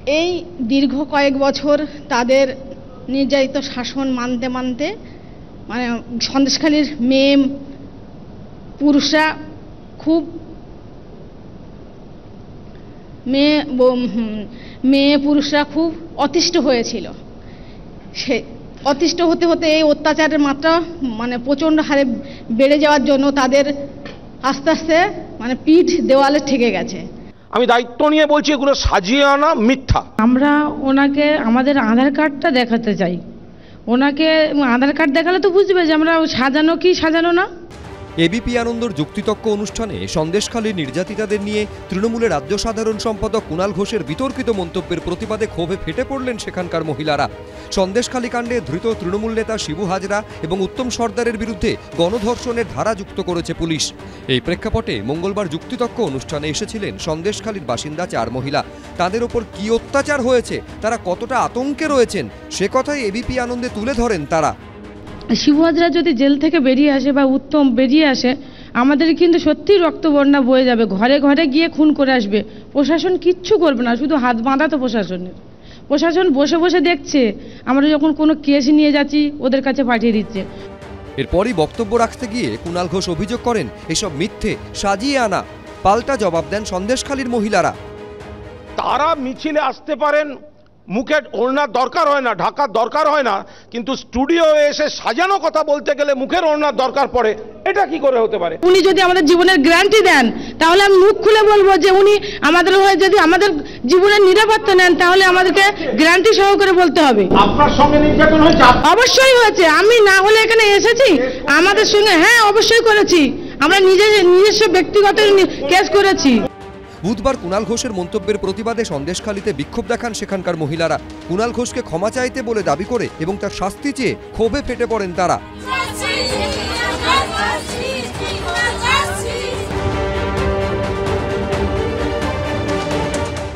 এই দীর্ঘ কয়েক বছর তাদের নির্যাতিত শাসন মানতে মানতে মানে সন্দেশখালীর মেয়ে পুরুষরা খুব অতিষ্ঠ হয়েছিল। সে অতিষ্ঠ হতে হতে এই অত্যাচারের মাত্রা মানে প্রচণ্ড হারে বেড়ে যাওয়ার জন্য তাদের আস্তে আস্তে মানে পিঠ দেওয়ালে ঠেকে গেছে। আমি দায়িত্ব নিয়ে বলছি, এগুলো সাজিয়ে আনা মিথ্যা। আমরা ওনাকে আমাদের আধার কার্ডটা দেখাতে চাই। ওনাকে আধার কার্ড দেখালে তো বুঝবে যে আমরা সাজানো কি সাজানো না। এবিপি আনন্দর যুক্তিতক্ক অনুষ্ঠানে সন্দেশখালীর নির্যাতিতাদের নিয়ে তৃণমূলের রাজ্য সাধারণ সম্পাদক কুণাল ঘোষের বিতর্কিত মন্তব্যের প্রতিবাদে ক্ষোভে ফেটে পড়লেন সেখানকার মহিলারা। সন্দেশখালী কাণ্ডে ধৃত তৃণমূল নেতা শিবু হাজরা এবং উত্তম সর্দারের বিরুদ্ধে গণধর্ষণের ধারা যুক্ত করেছে পুলিশ। এই প্রেক্ষাপটে মঙ্গলবার যুক্তিতক্ক অনুষ্ঠানে এসেছিলেন সন্দেশখালীর বাসিন্দা 4 মহিলা। তাদের ওপর কি অত্যাচার হয়েছে, তারা কতটা আতঙ্কে রয়েছেন, সে কথাই এবিপি আনন্দে তুলে ধরেন তারা। শিবু হাজরা যদি জেল থেকে বেরিয়ে আসে বা উত্তম বেরিয়ে আসে, আমাদের কিন্তু সত্যি রক্তবন্যা বয়ে যাবে। ঘরে ঘরে গিয়ে খুন করে আসবে। প্রশাসন কিচ্ছু করবে না, শুধু হাত বাঁধা তো প্রশাসনের। প্রশাসন বসে বসে দেখছে, আমরা যখন কোনো কেস নিয়ে যাচ্ছি ওদের কাছে পাঠিয়ে দিচ্ছে। এরপরই বক্তব্য রাখতে গিয়ে কুণাল ঘোষ অভিযোগ করেন এসব মিথ্যে, সাজিয়ে আনা। পাল্টা জবাব দেন সন্দেশখালীর মহিলারা। তারা মিছিলে আসতে পারেন, মুখে ওড়নার দরকার হয় না, ঢাকার দরকার হয় না, কিন্তু স্টুডিও এসে সাজানো কথা বলতে গেলে মুখের ওড়নার দরকার পড়ে। এটা কি করে হতে পারে? উনি যদি আমাদের জীবনের গ্যারান্টি দেন তাহলে আমি মুখ খুলে বলবো যে উনি আমাদের হয়ে যদি আমাদের জীবনের নিরাপত্তা নেন তাহলে আমাদেরকে গ্যারান্টি সহকারে বলতে হবে। আপনার সঙ্গে নির্যাতন হয়েছে? অবশ্যই হয়েছে। আমি না হলে এখানে এসেছি? আমাদের সঙ্গে হ্যাঁ অবশ্যই করেছি। আমরা নিজস্ব ব্যক্তিগত কেস করেছি। বুধবার কুণাল ঘোষের মন্তব্যের প্রতিবাদে সন্দেশখালীতে বিক্ষোভ দেখান সেখানকার মহিলারা। কুণাল ঘোষকে ক্ষমা চাইতে বলে দাবি করে এবং তার শাস্তি চেয়ে ক্ষোভে ফেটে পড়েন তারা।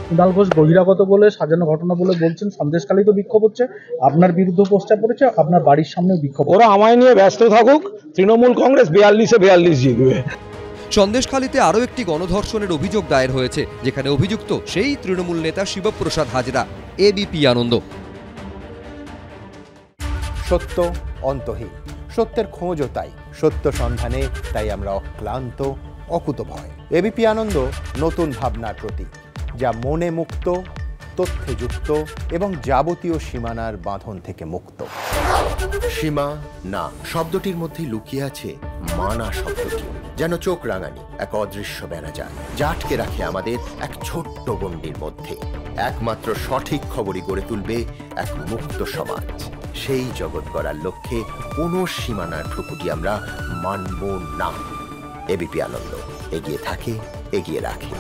কুণাল ঘোষ বহিরাগত বলে সাজানো ঘটনা বলে বলছেন। সন্দেশখালী তো বিক্ষোভ হচ্ছে, আপনার বিরুদ্ধে পোস্টার পড়েছে, আপনার বাড়ির সামনে বিক্ষোভ। ওরা আমায় নিয়ে ব্যস্ত থাকুক, তৃণমূল কংগ্রেস 42-এ 42 জিতবে। সন্দেশখালীতে আরও একটি গণধর্ষণের অভিযোগ দায়ের হয়েছে, যেখানে অভিযুক্ত সেই তৃণমূল নেতা শিবপ্রসাদ হাজরা। এবিপি আনন্দ। সত্য অন্তহীন, সত্যের খোঁজও তাই, সত্য সন্ধানে তাই আমরা অক্লান্ত, অকুতভয়। এবিপি আনন্দ নতুন ভাবনার প্রতীক, যা মনে মুক্ত, তথ্যে যুক্ত এবং যাবতীয় সীমানার বাঁধন থেকে মুক্ত। সীমা না শব্দটির মধ্যে লুকিয়ে আছে মানা শব্দটি, যেন চোখ রাঙানি এক অদৃশ্য ব্যানাজার, যা আটকে রাখে আমাদের এক ছোট্ট গণ্ডির মধ্যে। একমাত্র সঠিক খবরই গড়ে তুলবে এক মুক্ত সমাজ। সেই জগৎ গড়ার লক্ষ্যে কোনো সীমানার ঠুকুটি আমরা মানব না। এবিপি আনন্দ এগিয়ে থাকে, এগিয়ে রাখে।